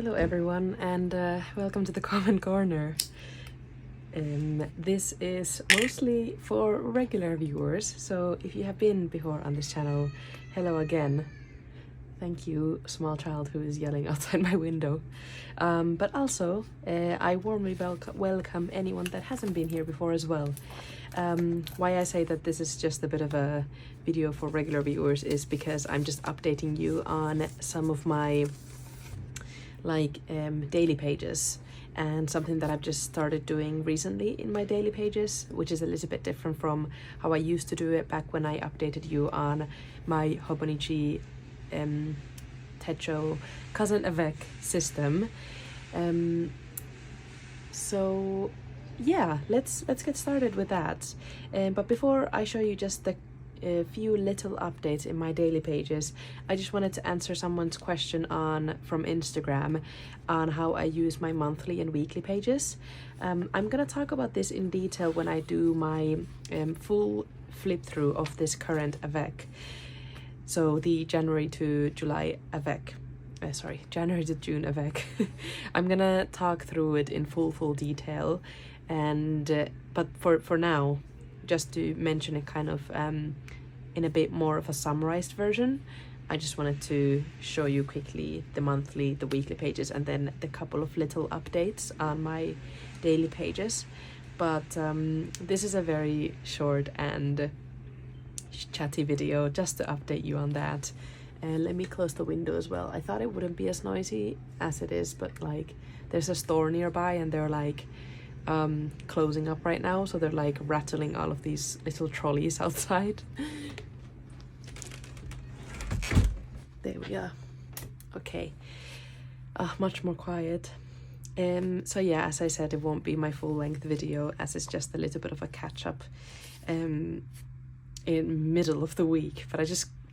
Hello everyone, and welcome to the Comment Corner. This is mostly for regular viewers, so if you have been before on this channel, hello again. Thank you, small child who is yelling outside my window. But also, I warmly welcome anyone that hasn't been here before as well. Why I say that this is just a bit of a video for regular viewers is because I'm just updating you on some of my daily pages, and something that I've just started doing recently in my daily pages, which is a little bit different from how I used to do it back when I updated you on my Hobonichi Cousin Avec system. So yeah, let's get started with that. But before I show you just a few little updates in my daily pages, I just wanted to answer someone's question from Instagram on how I use my monthly and weekly pages. I'm gonna talk about this in detail when I do my full flip through of this current Avec, so the January to July Avec. January to June Avec. I'm gonna talk through it in full detail, and but for now, just to mention it kind of in a bit more of a summarized version, I just wanted to show you quickly the monthly, the weekly pages, and then the couple of little updates on my daily pages. But this is a very short and chatty video just to update you on that. And let me close the window as well. I thought it wouldn't be as noisy as it is, but like there's a store nearby and they're like closing up right now, so they're like rattling all of these little trolleys outside. There we are. Okay, much more quiet. So yeah, as I said, it won't be my full-length video, as it's just a little bit of a catch-up in middle of the week. But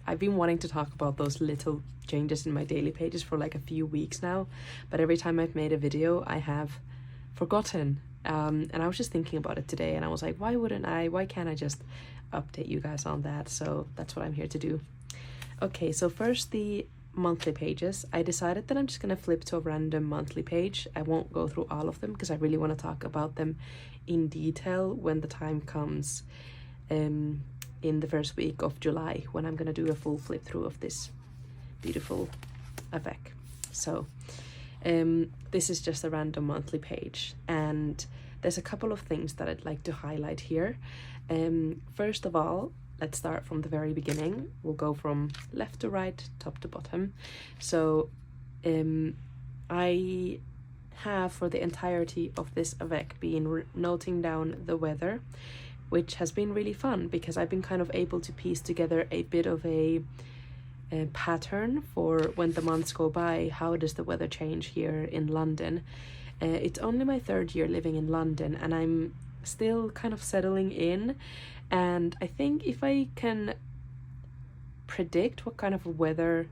I've been wanting to talk about those little changes in my daily pages for like a few weeks now, but every time I've made a video I have forgotten. And I was just thinking about it today, and I was like, why can't I just update you guys on that? So that's what I'm here to do. Okay, so first the monthly pages. I decided that I'm just gonna flip to a random monthly page. I won't go through all of them because I really want to talk about them in detail when the time comes in the first week of July, when I'm gonna do a full flip through of this beautiful Avec. So this is just a random monthly page, and there's a couple of things that I'd like to highlight here. First of all, let's start from the very beginning. We'll go from left to right, top to bottom. So I have, for the entirety of this Avec, been noting down the weather, which has been really fun because I've been kind of able to piece together a bit of a pattern for when the months go by. How does the weather change here in London? It's only my third year living in London, and I'm still kind of settling in, and I think if I can predict what kind of weather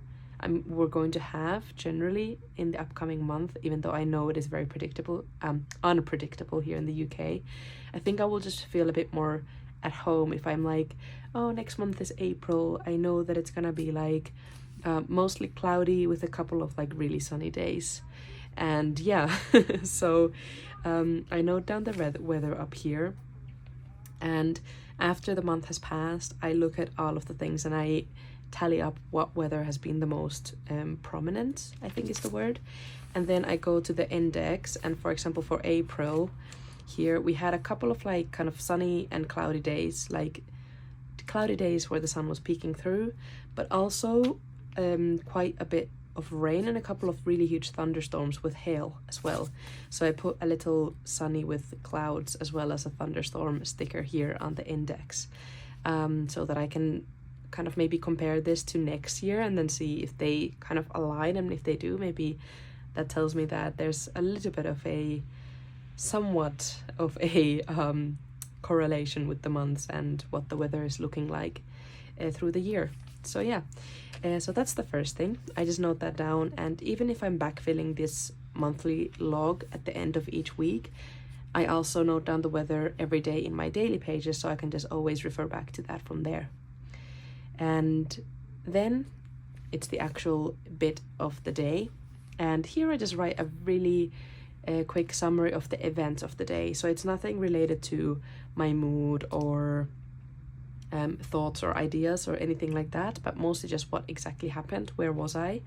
we're going to have generally in the upcoming month, even though I know it is very unpredictable here in the UK, I think I will just feel a bit more at home if I'm like, oh, next month is April, I know that it's gonna be like mostly cloudy with a couple of like really sunny days. And yeah, so I note down the weather up here, and after the month has passed, I look at all of the things and I tally up what weather has been the most prominent, I think is the word, and then I go to the index. And for example, for April here we had a couple of like kind of sunny and cloudy days, like cloudy days where the sun was peeking through, but also quite a bit of rain and a couple of really huge thunderstorms with hail as well. So I put a little sunny with clouds as well as a thunderstorm sticker here on the index, so that I can kind of maybe compare this to next year and then see if they kind of align, and if they do, maybe that tells me that there's a little bit of a somewhat of a correlation with the months and what the weather is looking like through the year. So yeah, so that's the first thing. I just note that down, and even if I'm backfilling this monthly log at the end of each week, I also note down the weather every day in my daily pages, so I can just always refer back to that from there. And then it's the actual bit of the day. And here I just write a really quick summary of the events of the day. So it's nothing related to my mood or thoughts or ideas or anything like that, but mostly just what exactly happened, where was I.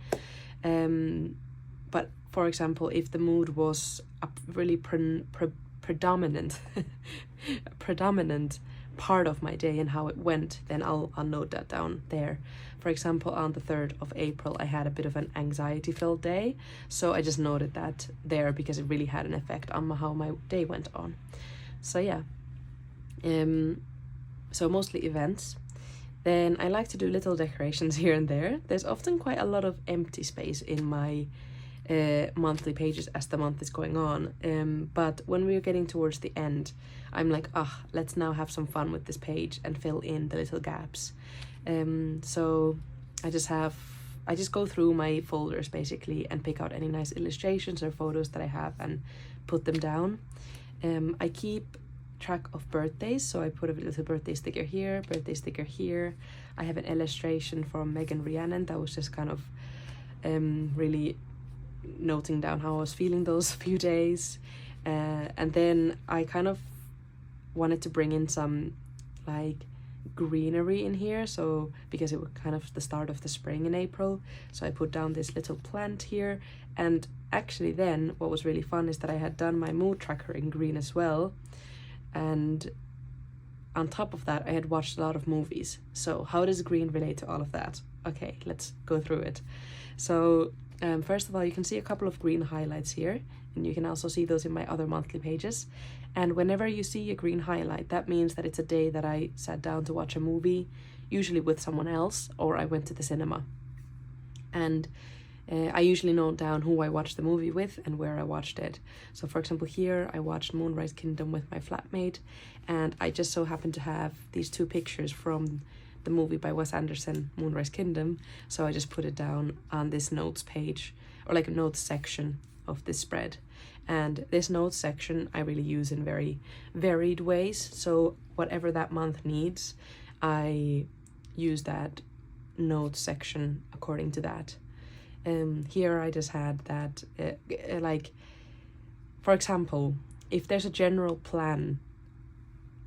But for example, if the mood was a really predominant predominant part of my day and how it went, then I'll note that down there. For example, on the 3rd of April, I had a bit of an anxiety-filled day, so I just noted that there because it really had an effect on how my day went on. So yeah, so mostly events. Then I like to do little decorations here and there. There's often quite a lot of empty space in my monthly pages as the month is going on, but when we're getting towards the end, I'm like, let's now have some fun with this page and fill in the little gaps. So I just go through my folders basically and pick out any nice illustrations or photos that I have and put them down. I keep track of birthdays, so I put a little birthday sticker here, birthday sticker here. I have an illustration from Megan Rhiannon that was just kind of really noting down how I was feeling those few days, and then I kind of wanted to bring in some like greenery in here, so because it was kind of the start of the spring in April, so I put down this little plant here. And actually then what was really fun is that I had done my mood tracker in green as well, and on top of that I had watched a lot of movies. So how does green relate to all of that? Okay, let's go through it. So first of all, you can see a couple of green highlights here, and you can also see those in my other monthly pages. And whenever you see a green highlight, that means that it's a day that I sat down to watch a movie, usually with someone else, or I went to the cinema. And I usually note down who I watched the movie with and where I watched it. So for example, here I watched Moonrise Kingdom with my flatmate, and I just so happened to have these 2 pictures from the movie by Wes Anderson, Moonrise Kingdom, so I just put it down on this notes page, or like a notes section of this spread. And this notes section I really use in very varied ways, so whatever that month needs, I use that notes section according to that. Here I just had that, like, for example, if there's a general plan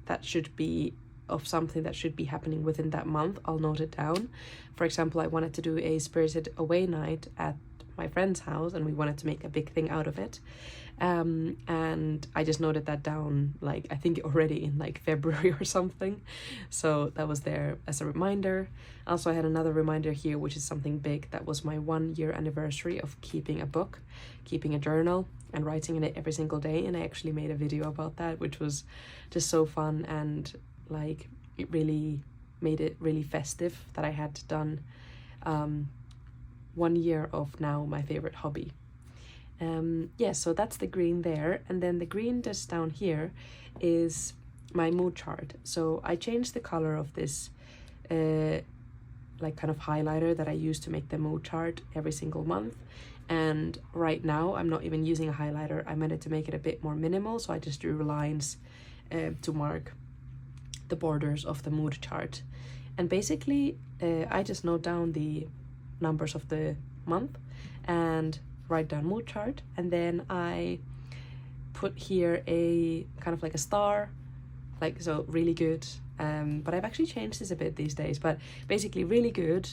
that should be of something that should be happening within that month, I'll note it down. For example, I wanted to do a Spirited Away night at my friend's house, and we wanted to make a big thing out of it. And I just noted that down, like, I think already in like February or something. So that was there as a reminder. Also, I had another reminder here, which is something big. That was my 1-year anniversary of keeping a book, keeping a journal, and writing in it every single day. And I actually made a video about that, which was just so fun, and like it really made it really festive that I had done 1 year of now my favorite hobby. Yeah, so that's the green there, and then the green just down here is my mood chart. So I changed the color of this like kind of highlighter that I use to make the mood chart every single month, and right now I'm not even using a highlighter. I meant to make it a bit more minimal, so I just drew lines to mark the borders of the mood chart. And basically I just note down the numbers of the month and write down mood chart, and then I put here a kind of like a star, like, so really good, but I've actually changed this a bit these days, but basically really good,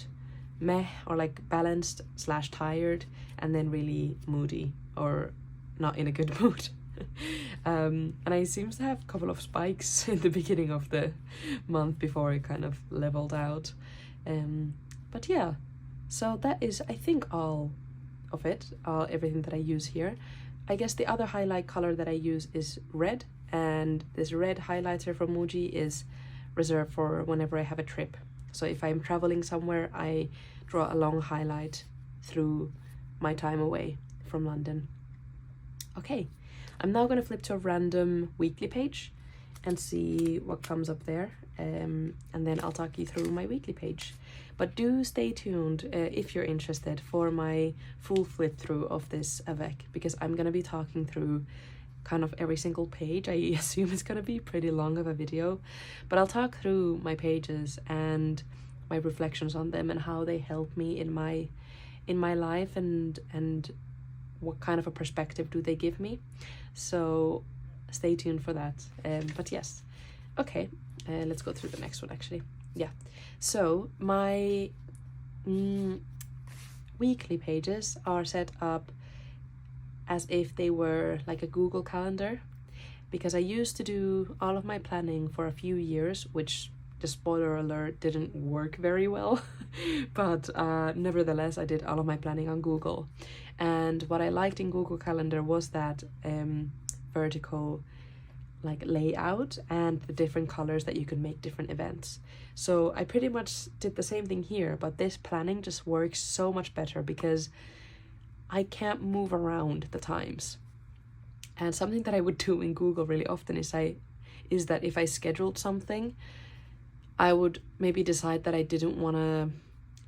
meh, or like balanced / tired, and then really moody or not in a good mood. And I seems to have a couple of spikes in the beginning of the month before it kind of leveled out, but yeah, so that is, I think, all of it, everything that I use here. I guess the other highlight color that I use is red, and this red highlighter from Muji is reserved for whenever I have a trip. So if I'm traveling somewhere, I draw a long highlight through my time away from London. Okay, I'm now going to flip to a random weekly page and see what comes up there, and then I'll talk you through my weekly page. But do stay tuned if you're interested for my full flip through of this Avec, because I'm going to be talking through kind of every single page. I assume it's going to be pretty long of a video, but I'll talk through my pages and my reflections on them and how they help me in my life and what kind of a perspective do they give me. So stay tuned for that. But yes, okay, let's go through the next one actually. Yeah, so my weekly pages are set up as if they were like a Google Calendar, because I used to do all of my planning for a few years, which, the spoiler alert, didn't work very well. But nevertheless, I did all of my planning on Google. And what I liked in Google Calendar was that vertical like layout and the different colors that you could make different events. So I pretty much did the same thing here, but this planning just works so much better because I can't move around the times. And something that I would do in Google really often is that if I scheduled something, I would maybe decide that I didn't want to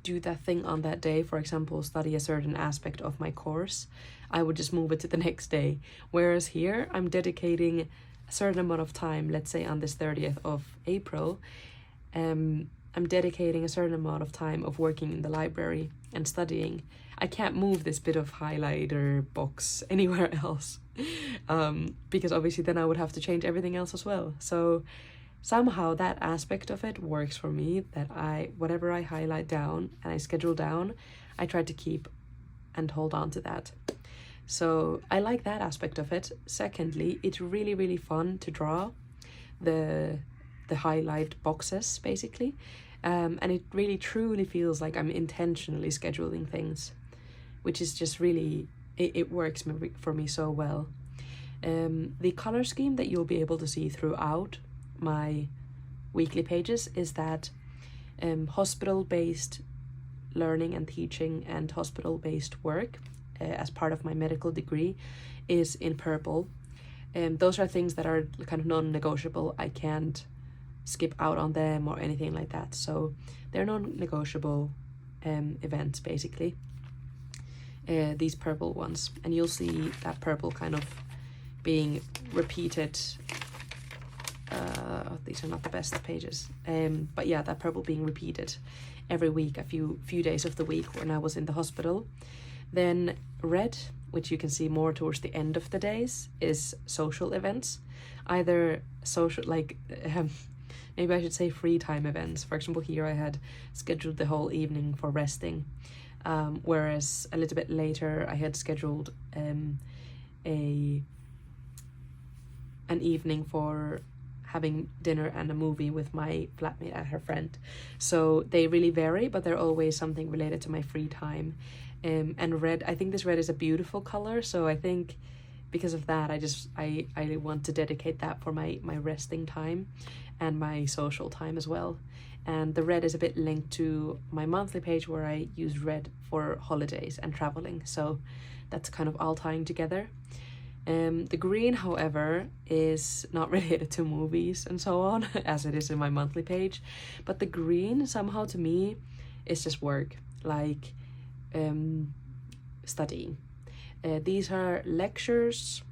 do that thing on that day, for example, study a certain aspect of my course. I would just move it to the next day. Whereas here, I'm dedicating a certain amount of time, let's say on this 30th of April, I'm dedicating a certain amount of time of working in the library and studying. I can't move this bit of highlighter box anywhere else, because obviously then I would have to change everything else as well. So somehow that aspect of it works for me, that whatever I highlight down and I schedule down, I try to keep and hold on to that. So I like that aspect of it. Secondly, it's really, really fun to draw the highlight boxes, basically. And it really truly feels like I'm intentionally scheduling things, which is just really, it works for me so well. The color scheme that you'll be able to see throughout my weekly pages is that hospital-based learning and teaching and hospital-based work as part of my medical degree is in purple. Those are things that are kind of non-negotiable. I can't skip out on them or anything like that. So they're non-negotiable events, basically. These purple ones. And you'll see that purple kind of being repeated. These are not the best pages. But yeah, that purple being repeated every week, a few days of the week when I was in the hospital. Then red, which you can see more towards the end of the days, is social events. Either social, like, maybe I should say free time events. For example, here I had scheduled the whole evening for resting. Whereas a little bit later I had scheduled an evening for having dinner and a movie with my flatmate and her friend. So they really vary, but they're always something related to my free time. And red, I think this red is a beautiful color, so I think because of that I want to dedicate that for my resting time and my social time as well. And the red is a bit linked to my monthly page where I use red for holidays and traveling, so that's kind of all tying together. The green, however, is not related to movies and so on, as it is in my monthly page, but the green somehow to me is just work, like studying. These are lectures,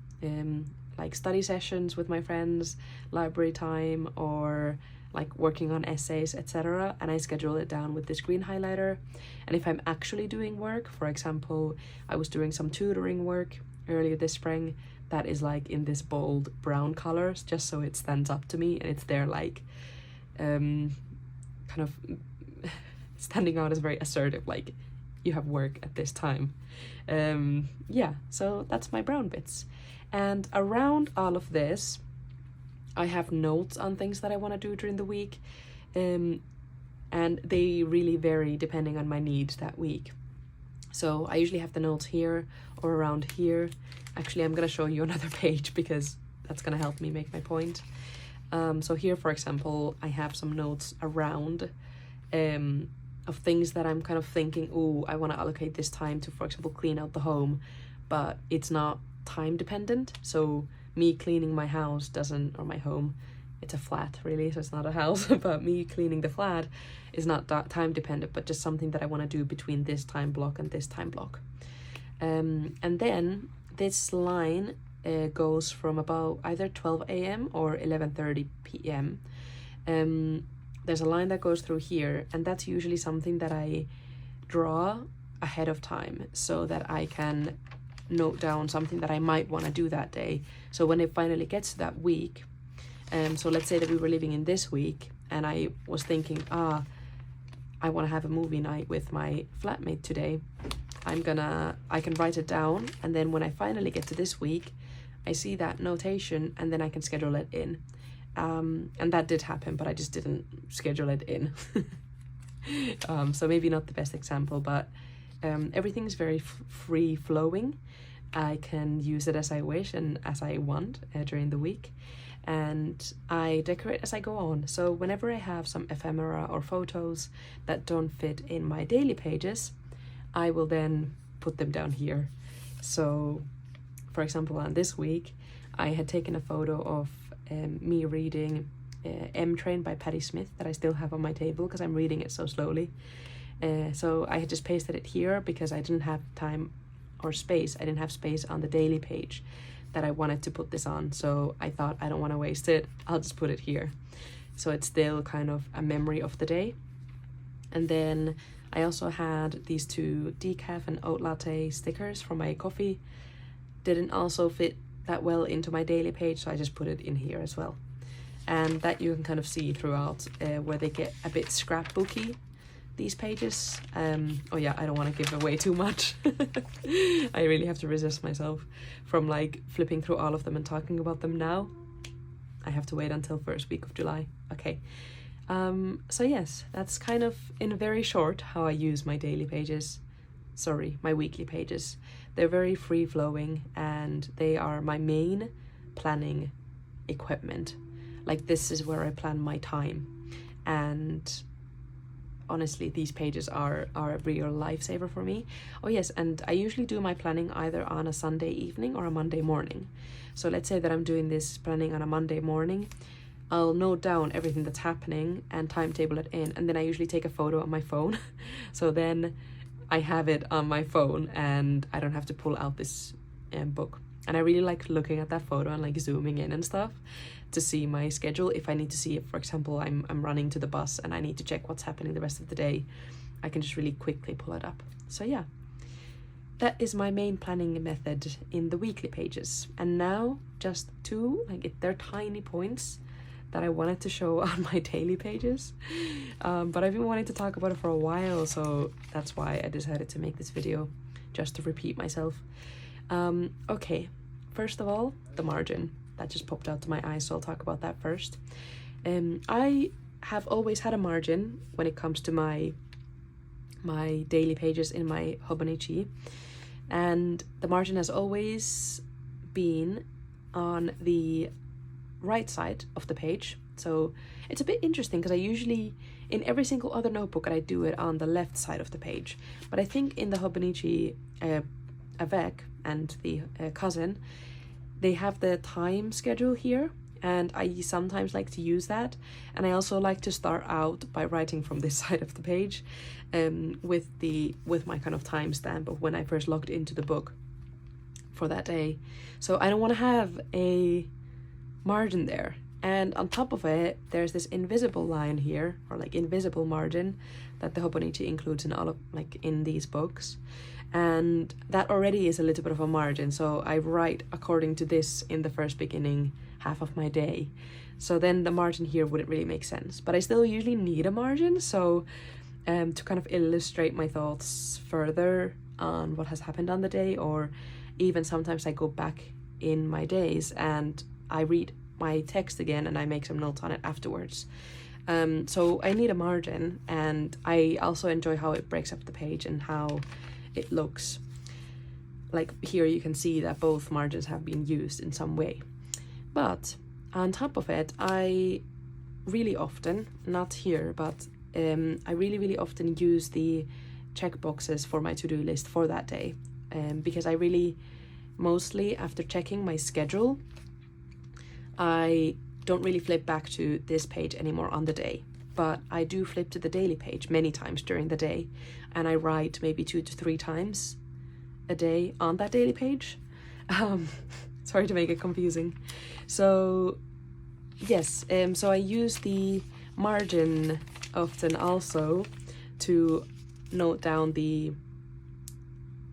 like study sessions with my friends, library time, or like working on essays, etc. And I schedule it down with this green highlighter. And if I'm actually doing work, for example, I was doing some tutoring work earlier this spring, that is like in this bold brown colors, just so it stands up to me and it's there like kind of standing out as very assertive, like you have work at this time. Yeah, so that's my brown bits. And around all of this I have notes on things that I want to do during the week, and they really vary depending on my needs that week. So I usually have the notes here or around here. Actually, I'm going to show you another page because that's going to help me make my point. So here, for example, I have some notes around of things that I'm kind of thinking, oh, I want to allocate this time to, for example, clean out the home, but it's not time dependent. So me cleaning my house doesn't, or my home, it's a flat really, so it's not a house, but me cleaning the flat is not time dependent, but just something that I want to do between this time block and this time block. And then this line goes from about either 12 a.m. or 11:30 p.m. There's a line that goes through here, and that's usually something that I draw ahead of time so that I can note down something that I might want to do that day. So when it finally gets to that week, so let's say that we were living in this week and I was thinking, I want to have a movie night with my flatmate today. I can write it down, and then when I finally get to this week, I see that notation and then I can schedule it in. And that did happen, but I just didn't schedule it in. So maybe not the best example, but everything's very free flowing. I can use it as I wish and as I want during the week, and I decorate as I go on. So whenever I have some ephemera or photos that don't fit in my daily pages, I will then put them down here. So for example, on this week I had taken a photo of me reading M Train by Patti Smith that I still have on my table because I'm reading it so slowly. So I had just pasted it here because I didn't have time or space. I didn't have space on the daily page that I wanted to put this on. So I thought, I don't want to waste it. I'll just put it here. So it's still kind of a memory of the day. And then I also had these 2 decaf and oat latte stickers from my coffee. Didn't also fit that well into my daily page, so I just put it in here as well. And that you can kind of see throughout where they get a bit scrapbooky, these pages. Oh yeah, I don't want to give away too much. I really have to resist myself from like flipping through all of them and talking about them now. I have to wait until first week of July. Okay. So yes, that's kind of in very short how I use my daily pages. Sorry, my weekly pages. They're very free flowing and they are my main planning equipment. Like this is where I plan my time, and honestly these pages are a real lifesaver for me. Oh yes, and I usually do my planning either on a Sunday evening or a Monday morning. So let's say that I'm doing this planning on a Monday morning, I'll note down everything that's happening and timetable it in, and then I usually take a photo on my phone. So then I have it on my phone and I don't have to pull out this book. And I really like looking at that photo and like zooming in and stuff to see my schedule. If I need to see it, for example, I'm running to the bus and I need to check what's happening the rest of the day, I can just really quickly pull it up. So yeah, that is my main planning method in the weekly pages. And now just 2, they're tiny points that I wanted to show on my daily pages. But I've been wanting to talk about it for a while, so that's why I decided to make this video, just to repeat myself. Okay, first of all, the margin. That just popped out to my eyes, so I'll talk about that first. I have always had a margin when it comes to my daily pages in my Hobonichi, and the margin has always been on the right side of the page. So it's a bit interesting because I usually, in every single other notebook, I do it on the left side of the page, but I think in the Hobonichi Avec and the cousin, they have the time schedule here, and I sometimes like to use that. And I also like to start out by writing from this side of the page with my kind of timestamp of when I first logged into the book for that day. So I don't want to have a margin there. And on top of it, there's this invisible line here, or like invisible margin, that the Hobonichi includes in all of in these books. And that already is a little bit of a margin, so I write according to this in the first beginning half of my day. So then the margin here wouldn't really make sense, but I still usually need a margin, so to kind of illustrate my thoughts further on what has happened on the day, or even sometimes I go back in my days and I read my text again and I make some notes on it afterwards. So I need a margin, and I also enjoy how it breaks up the page and how it looks. Like here you can see that both margins have been used in some way. But on top of it, I really often, not here, but I really often use the check boxes for my to-do list for that day, because I really, mostly after checking my schedule, I don't really flip back to this page anymore on the day, but I do flip to the daily page many times during the day, and I write maybe 2 to 3 times a day on that daily page. Sorry to make it confusing. So yes, so I use the margin often also to note down the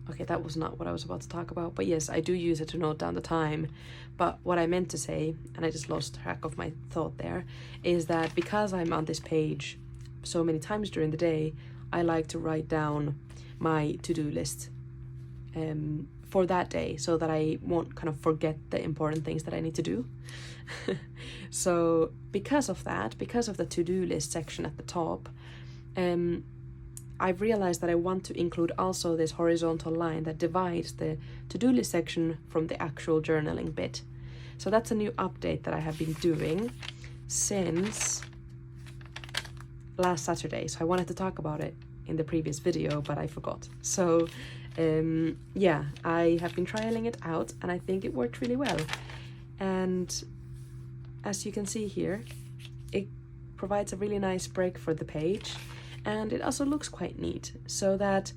Okay, that was not what I was about to talk about, but yes, I do use it to note down the time. But what I meant to say, and I just lost track of my thought there, is that because I'm on this page so many times during the day, I like to write down my to-do list for that day so that I won't kind of forget the important things that I need to do. So because of that, because of the to-do list section at the top, I've realized that I want to include also this horizontal line that divides the to-do list section from the actual journaling bit. So that's a new update that I have been doing since last Saturday. So I wanted to talk about it in the previous video, but I forgot. So yeah, I have been trialing it out and I think it worked really well. And as you can see here, it provides a really nice break for the page. And it also looks quite neat, so that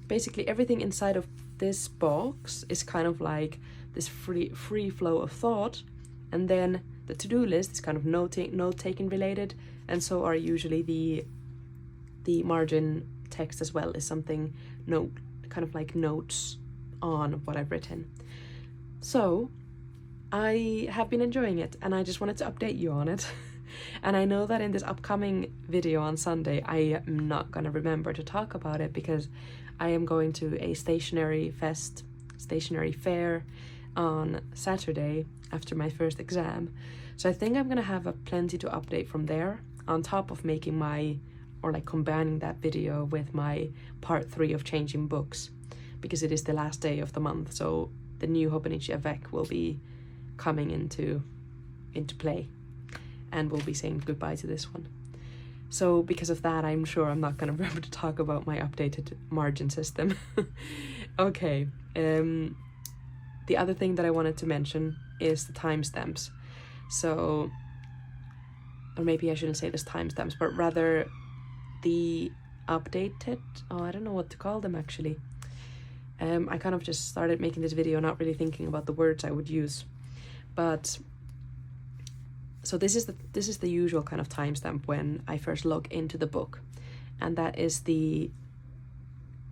basically everything inside of this box is kind of like this free flow of thought, and then the to-do list is kind of note-taking related, and so are usually the margin text as well, is something kind of like notes on what I've written. So I have been enjoying it, and I just wanted to update you on it. And I know that in this upcoming video on Sunday, I am not going to remember to talk about it because I am going to a stationery fair on Saturday after my first exam. So I think I'm going to have plenty to update from there, on top of making combining that video with my part 3 of changing books, because it is the last day of the month. So the new Hobonichi Avec will be coming into play. And we'll be saying goodbye to this one. So because of that, I'm sure I'm not going to remember to talk about my updated margin system. Okay, the other thing that I wanted to mention is the timestamps. So, or maybe I shouldn't say this timestamps, but rather the updated, I don't know what to call them actually. I kind of just started making this video not really thinking about the words I would use. But so this is the usual kind of timestamp when I first log into the book, and that is the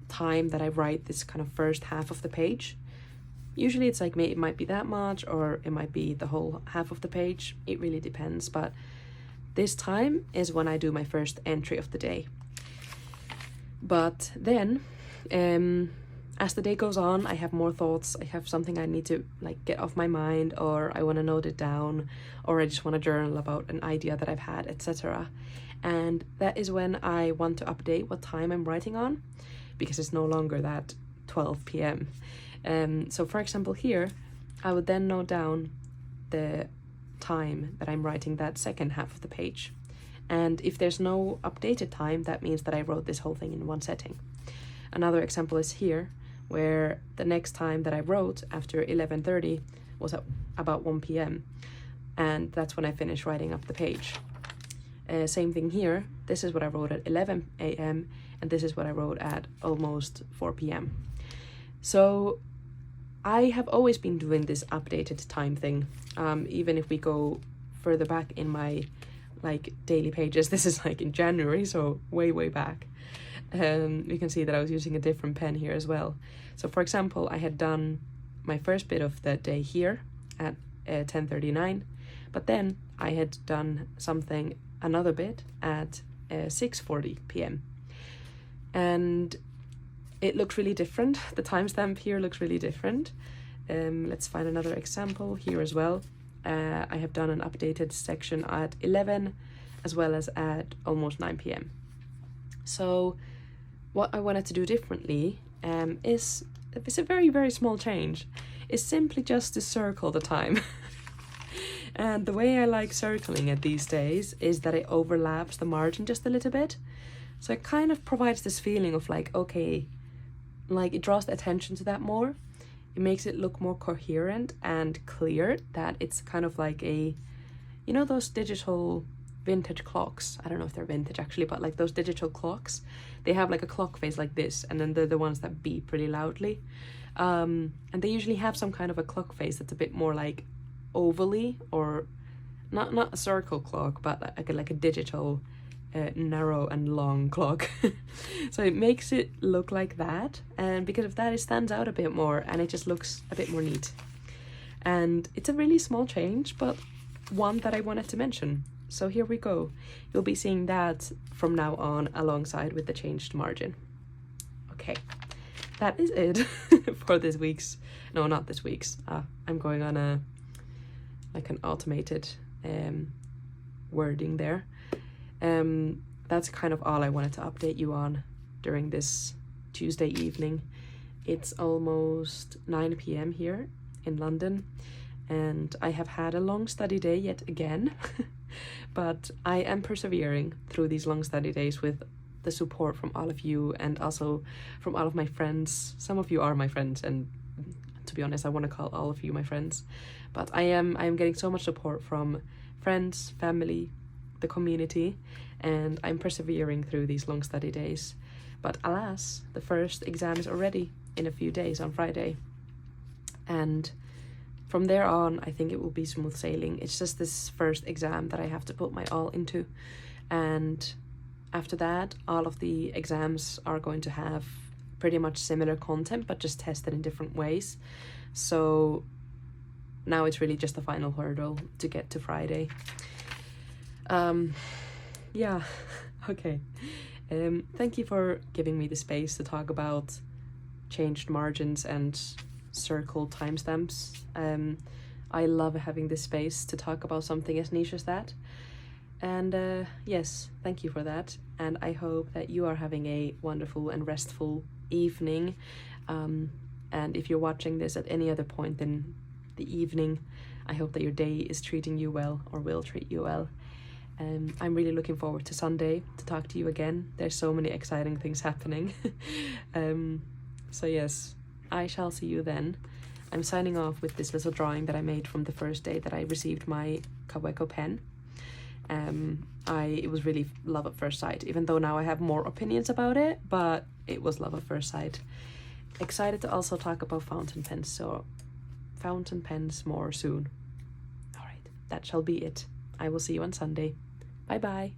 time that I write this kind of first half of the page. Usually it's like it might be that much, or it might be the whole half of the page. It really depends, but this time is when I do my first entry of the day. But then as the day goes on, I have more thoughts. I have something I need to get off my mind, or I want to note it down, or I just want to journal about an idea that I've had, etc. And that is when I want to update what time I'm writing on, because it's no longer that 12 p.m. So for example here, I would then note down the time that I'm writing that second half of the page. And if there's no updated time, that means that I wrote this whole thing in one setting. Another example is here, where the next time that I wrote after 11:30 was at about 1 p.m. And that's when I finished writing up the page. Same thing here. This is what I wrote at 11 a.m. and this is what I wrote at almost 4 p.m. So I have always been doing this updated time thing. Even if we go further back in my daily pages, this is in January, so way back. You can see that I was using a different pen here as well. So for example, I had done my first bit of the day here at 10:39, but then I had done another bit at 6:40 p.m. and it looks really different. The timestamp here looks really different. Let's find another example here as well. I have done an updated section at 11 as well as at almost 9 p.m. So what I wanted to do differently is a very small change. It's simply just to circle the time. And the way I like circling it these days is that it overlaps the margin just a little bit. So it kind of provides this feeling of okay, it draws the attention to that more. It makes it look more coherent and clear, that it's kind of like those digital vintage clocks. I don't know if they're vintage actually, but those digital clocks, they have a clock face like this, and then they're the ones that beep pretty loudly. And they usually have some kind of a clock face that's a bit more ovally, or not a circle clock, but like a digital narrow and long clock. So it makes it look like that, and because of that it stands out a bit more and it just looks a bit more neat. And it's a really small change, but one that I wanted to mention. So here we go. You'll be seeing that from now on alongside with the changed margin. Okay, that is it for this week's, no, not this week's. I'm going on a, like an automated wording there. That's kind of all I wanted to update you on during this Tuesday evening. It's almost 9 p.m. here in London, and I have had a long study day yet again. But I am persevering through these long study days with the support from all of you and also from all of my friends. Some of you are my friends, and to be honest, I want to call all of you my friends. But I am getting so much support from friends, family, the community, and I'm persevering through these long study days. But alas, the first exam is already in a few days on Friday. And from there on, I think it will be smooth sailing. It's just this first exam that I have to put my all into. And after that, all of the exams are going to have pretty much similar content, but just tested in different ways. So now it's really just the final hurdle to get to Friday. Yeah, okay. Thank you for giving me the space to talk about changed margins and circled timestamps. I love having this space to talk about something as niche as that. And yes, thank you for that. And I hope that you are having a wonderful and restful evening. And if you're watching this at any other point in the evening, I hope that your day is treating you well or will treat you well. I'm really looking forward to Sunday to talk to you again. There's so many exciting things happening. So yes, I shall see you then. I'm signing off with this little drawing that I made from the first day that I received my Kaweco pen. It was really love at first sight, even though now I have more opinions about it, but it was love at first sight. Excited to also talk about fountain pens, so fountain pens more soon. All right, that shall be it. I will see you on Sunday. Bye bye.